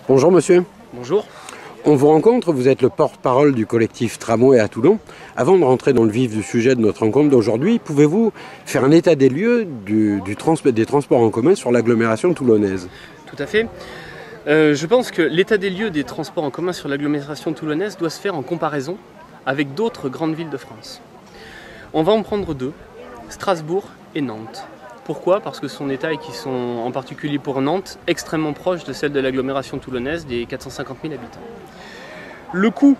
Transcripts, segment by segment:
Bonjour monsieur. Bonjour. On vous rencontre, vous êtes le porte-parole du collectif Tramway à Toulon. Avant de rentrer dans le vif du sujet de notre rencontre d'aujourd'hui, pouvez-vous faire un état des lieux des transports en commun sur l'agglomération toulonnaise? Tout à fait. Je pense que l'état des lieux des transports en commun sur l'agglomération toulonnaise doit se faire en comparaison avec d'autres grandes villes de France. On va en prendre deux, Strasbourg et Nantes. Pourquoi? Parce que ce sont des tailles qui sont, en particulier pour Nantes, extrêmement proches de celles de l'agglomération toulonnaise des 450 000 habitants. Le coût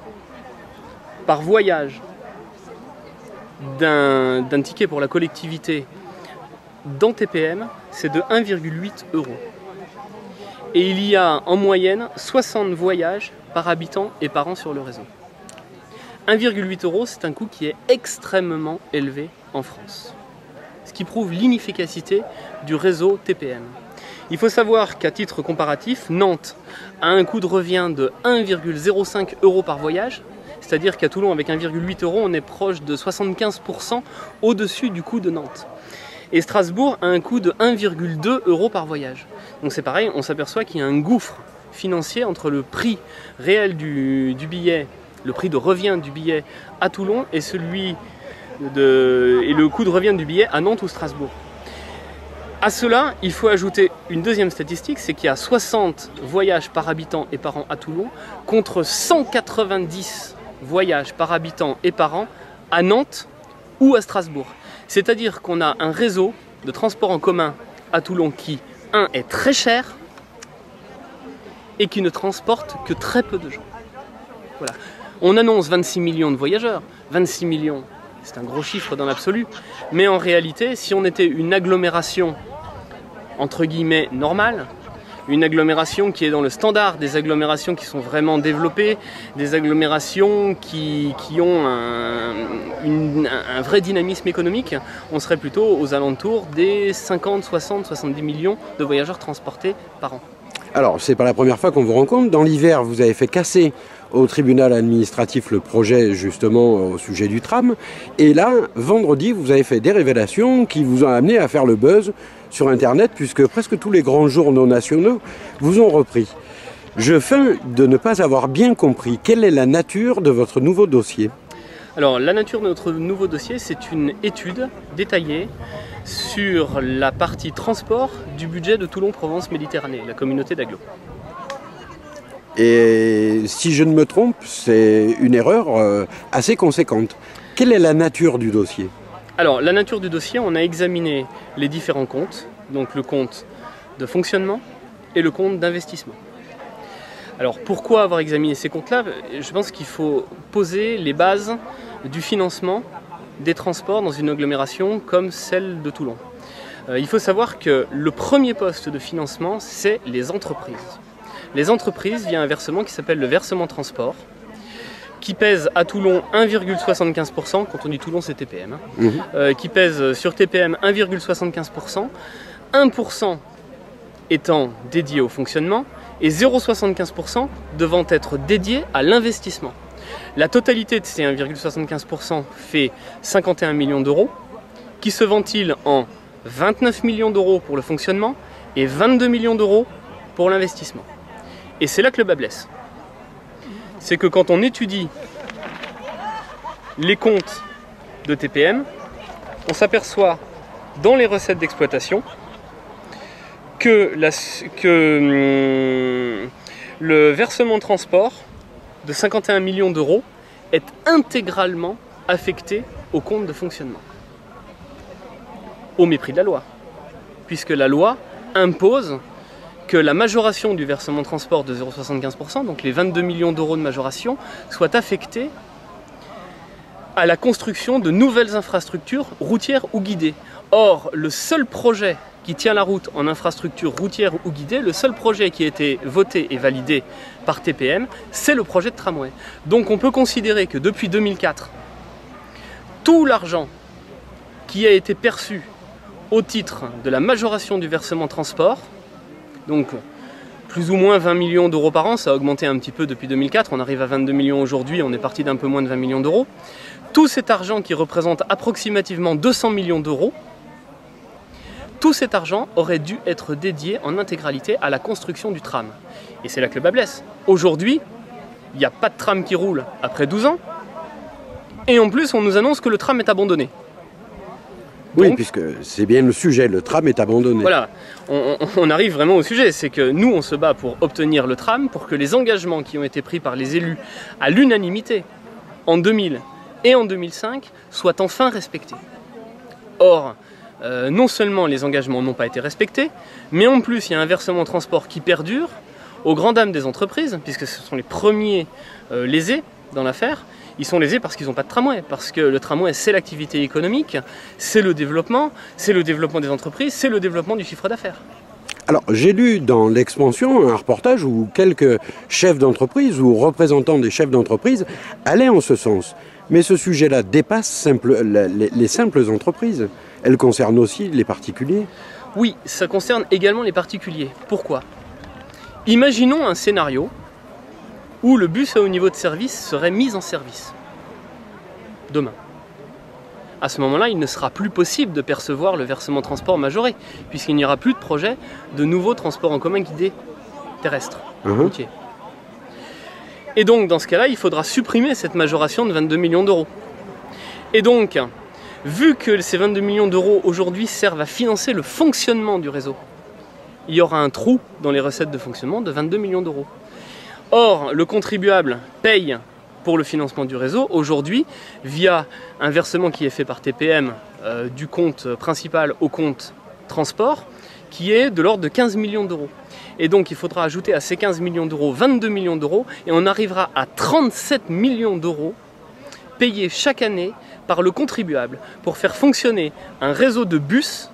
par voyage d'un ticket pour la collectivité dans TPM, c'est de 1,8 €. Et il y a en moyenne 60 voyages par habitant et par an sur le réseau. 1,8 €, c'est un coût qui est extrêmement élevé en France. Ce qui prouve l'inefficacité du réseau TPM. Il faut savoir qu'à titre comparatif, Nantes a un coût de revient de 1,05 € par voyage, c'est-à-dire qu'à Toulon, avec 1,8 €, on est proche de 75% au-dessus du coût de Nantes. Et Strasbourg a un coût de 1,2 € par voyage. Donc c'est pareil, on s'aperçoit qu'il y a un gouffre financier entre le prix réel du billet, le prix de revient du billet à Toulon et le coût de revient du billet à Nantes ou Strasbourg. À cela, il faut ajouter une deuxième statistique, c'est qu'il y a 60 voyages par habitant et par an à Toulon, contre 190 voyages par habitant et par an à Nantes ou à Strasbourg. C'est-à-dire qu'on a un réseau de transport en commun à Toulon qui, est très cher et qui ne transporte que très peu de gens. Voilà. On annonce 26 millions de voyageurs, 26 millions. C'est un gros chiffre dans l'absolu, mais en réalité, si on était une agglomération entre guillemets normale, une agglomération qui est dans le standard des agglomérations qui sont vraiment développées, des agglomérations qui ont un vrai dynamisme économique, on serait plutôt aux alentours des 50, 60, 70 millions de voyageurs transportés par an. Alors, c'est pas la première fois qu'on vous rencontre. Dans l'hiver, vous avez fait casser au tribunal administratif le projet justement au sujet du tram. Et là, vendredi, vous avez fait des révélations qui vous ont amené à faire le buzz sur Internet, puisque presque tous les grands journaux nationaux vous ont repris. Je feins de ne pas avoir bien compris quelle est la nature de votre nouveau dossier. Alors, la nature de notre nouveau dossier, c'est une étude détaillée sur la partie transport du budget de Toulon-Provence-Méditerranée, la communauté d'agglo. Et si je ne me trompe, c'est une erreur assez conséquente. Quelle est la nature du dossier? Alors, la nature du dossier, on a examiné les différents comptes, donc le compte de fonctionnement et le compte d'investissement. Alors, pourquoi avoir examiné ces comptes-là? Je pense qu'il faut poser les bases du financement des transports dans une agglomération comme celle de Toulon. Il faut savoir que le premier poste de financement, c'est les entreprises. Les entreprises via un versement qui s'appelle le versement transport, qui pèse à Toulon 1,75%, quand on dit Toulon c'est TPM, qui pèse sur TPM 1,75%, 1% étant dédié au fonctionnement et 0,75% devant être dédié à l'investissement. La totalité de ces 1,75% fait 51 millions d'euros, qui se ventilent en 29 millions d'euros pour le fonctionnement et 22 millions d'euros pour l'investissement. Et c'est là que le bât blesse. C'est que quand on étudie les comptes de TPM, on s'aperçoit dans les recettes d'exploitation que le versement transport de 51 millions d'euros est intégralement affecté au compte de fonctionnement. Au mépris de la loi. Puisque la loi impose que la majoration du versement transport de 0,75%, donc les 22 millions d'euros de majoration, soit affectée à la construction de nouvelles infrastructures routières ou guidées. Or, le seul projet qui tient la route en infrastructure routière ou guidée, le seul projet qui a été voté et validé par TPM, c'est le projet de tramway. Donc on peut considérer que depuis 2004, tout l'argent qui a été perçu au titre de la majoration du versement transport, donc plus ou moins 20 millions d'euros par an, ça a augmenté un petit peu depuis 2004, on arrive à 22 millions aujourd'hui, on est parti d'un peu moins de 20 millions d'euros. Tout cet argent qui représente approximativement 200 millions d'euros, tout cet argent aurait dû être dédié en intégralité à la construction du tram. Et c'est là que le bas blesse. Aujourd'hui, il n'y a pas de tram qui roule après 12 ans. Et en plus, on nous annonce que le tram est abandonné. Oui, Donc, puisque c'est bien le sujet, le tram est abandonné. Voilà, on arrive vraiment au sujet, c'est que nous on se bat pour obtenir le tram, pour que les engagements qui ont été pris par les élus à l'unanimité en 2000 et en 2005 soient enfin respectés. Or, non seulement les engagements n'ont pas été respectés, mais en plus il y a un versement transport qui perdure aux grandes dames des entreprises, puisque ce sont les premiers lésés dans l'affaire. Ils sont lésés parce qu'ils n'ont pas de tramway, parce que le tramway c'est l'activité économique, c'est le développement des entreprises, c'est le développement du chiffre d'affaires. Alors, j'ai lu dans l'Expansion un reportage où quelques chefs d'entreprise ou représentants des chefs d'entreprise allaient en ce sens. Mais ce sujet-là dépasse les simples entreprises. Elle concerne aussi les particuliers. Oui, ça concerne également les particuliers. Pourquoi ? Imaginons un scénario où le bus à haut niveau de service serait mis en service demain. À ce moment-là, il ne sera plus possible de percevoir le versement transport majoré, puisqu'il n'y aura plus de projet de nouveaux transports en commun guidés terrestres, routiers. Et donc, dans ce cas-là, il faudra supprimer cette majoration de 22 millions d'euros. Et donc, vu que ces 22 millions d'euros aujourd'hui servent à financer le fonctionnement du réseau, il y aura un trou dans les recettes de fonctionnement de 22 millions d'euros. Or, le contribuable paye pour le financement du réseau aujourd'hui via un versement qui est fait par TPM du compte principal au compte transport qui est de l'ordre de 15 millions d'euros. Et donc il faudra ajouter à ces 15 millions d'euros 22 millions d'euros et on arrivera à 37 millions d'euros payés chaque année par le contribuable pour faire fonctionner un réseau de bus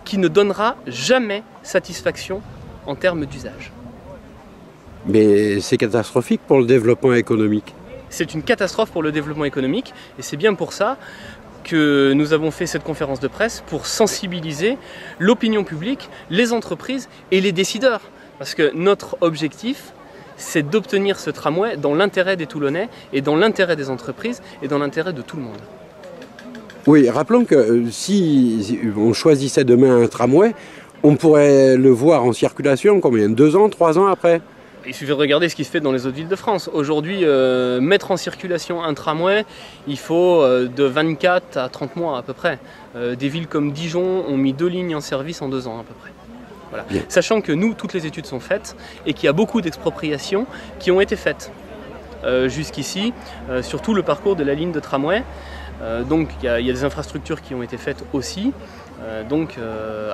qui ne donnera jamais satisfaction en termes d'usage. Mais c'est catastrophique pour le développement économique. C'est une catastrophe pour le développement économique et c'est bien pour ça que nous avons fait cette conférence de presse pour sensibiliser l'opinion publique, les entreprises et les décideurs. Parce que notre objectif, c'est d'obtenir ce tramway dans l'intérêt des Toulonnais et dans l'intérêt des entreprises et dans l'intérêt de tout le monde. Oui, rappelons que si on choisissait demain un tramway, on pourrait le voir en circulation combien ? 2 ans, 3 ans après ? Il suffit de regarder ce qui se fait dans les autres villes de France. Aujourd'hui, mettre en circulation un tramway, il faut de 24 à 30 mois à peu près. Des villes comme Dijon ont mis 2 lignes en service en 2 ans à peu près. Voilà. Sachant que nous, toutes les études sont faites et qu'il y a beaucoup d'expropriations qui ont été faites jusqu'ici sur tout le parcours de la ligne de tramway. Donc il y a des infrastructures qui ont été faites aussi.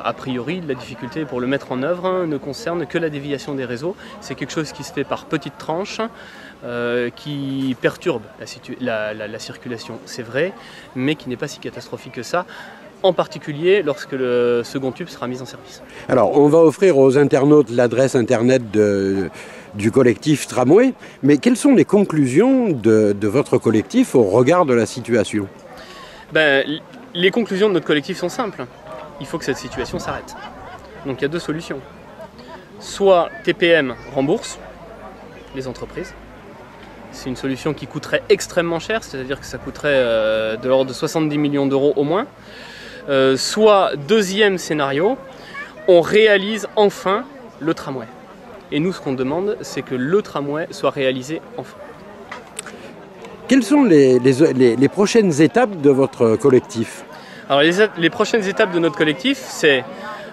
A priori, la difficulté pour le mettre en œuvre ne concerne que la déviation des réseaux. C'est quelque chose qui se fait par petites tranches, qui perturbe la circulation, c'est vrai, mais qui n'est pas si catastrophique que ça, en particulier lorsque le second tube sera mis en service. Alors, on va offrir aux internautes l'adresse internet du collectif Tramway, mais quelles sont les conclusions de votre collectif au regard de la situation ? Les conclusions de notre collectif sont simples. Il faut que cette situation s'arrête. Donc il y a 2 solutions. Soit TPM rembourse les entreprises. C'est une solution qui coûterait extrêmement cher, c'est-à-dire que ça coûterait de l'ordre de 70 millions d'euros au moins. Soit deuxième scénario, on réalise enfin le tramway. Et nous, ce qu'on demande, c'est que le tramway soit réalisé enfin. Quelles sont les prochaines étapes de votre collectif ? Alors les prochaines étapes de notre collectif, c'est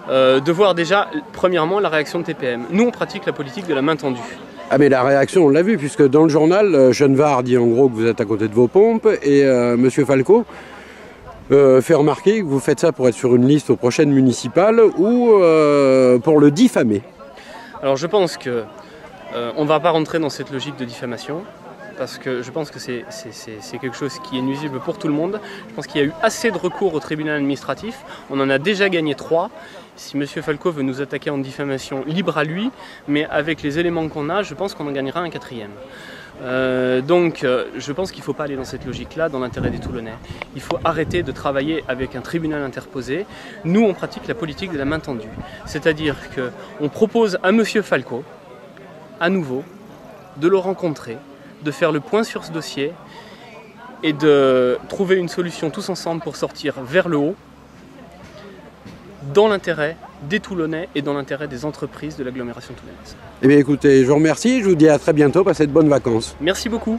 de voir déjà, premièrement, la réaction de TPM. Nous, on pratique la politique de la main tendue. Ah mais la réaction, on l'a vu, puisque dans le journal, Genevard dit en gros que vous êtes à côté de vos pompes, et M. Falco fait remarquer que vous faites ça pour être sur une liste aux prochaines municipales ou pour le diffamer. Alors je pense que on ne va pas rentrer dans cette logique de diffamation, parce que je pense que c'est quelque chose qui est nuisible pour tout le monde. Je pense qu'il y a eu assez de recours au tribunal administratif. On en a déjà gagné 3. Si M. Falco veut nous attaquer en diffamation, libre à lui, mais avec les éléments qu'on a, je pense qu'on en gagnera un 4e. Je pense qu'il ne faut pas aller dans cette logique-là, dans l'intérêt des Toulonnais. Il faut arrêter de travailler avec un tribunal interposé. Nous, on pratique la politique de la main tendue. C'est-à-dire qu'on propose à M. Falco, à nouveau, de le rencontrer, de faire le point sur ce dossier et de trouver une solution tous ensemble pour sortir vers le haut dans l'intérêt des Toulonnais et dans l'intérêt des entreprises de l'agglomération toulonnaise. Eh bien écoutez, je vous remercie, je vous dis à très bientôt, passez de bonnes vacances. Merci beaucoup.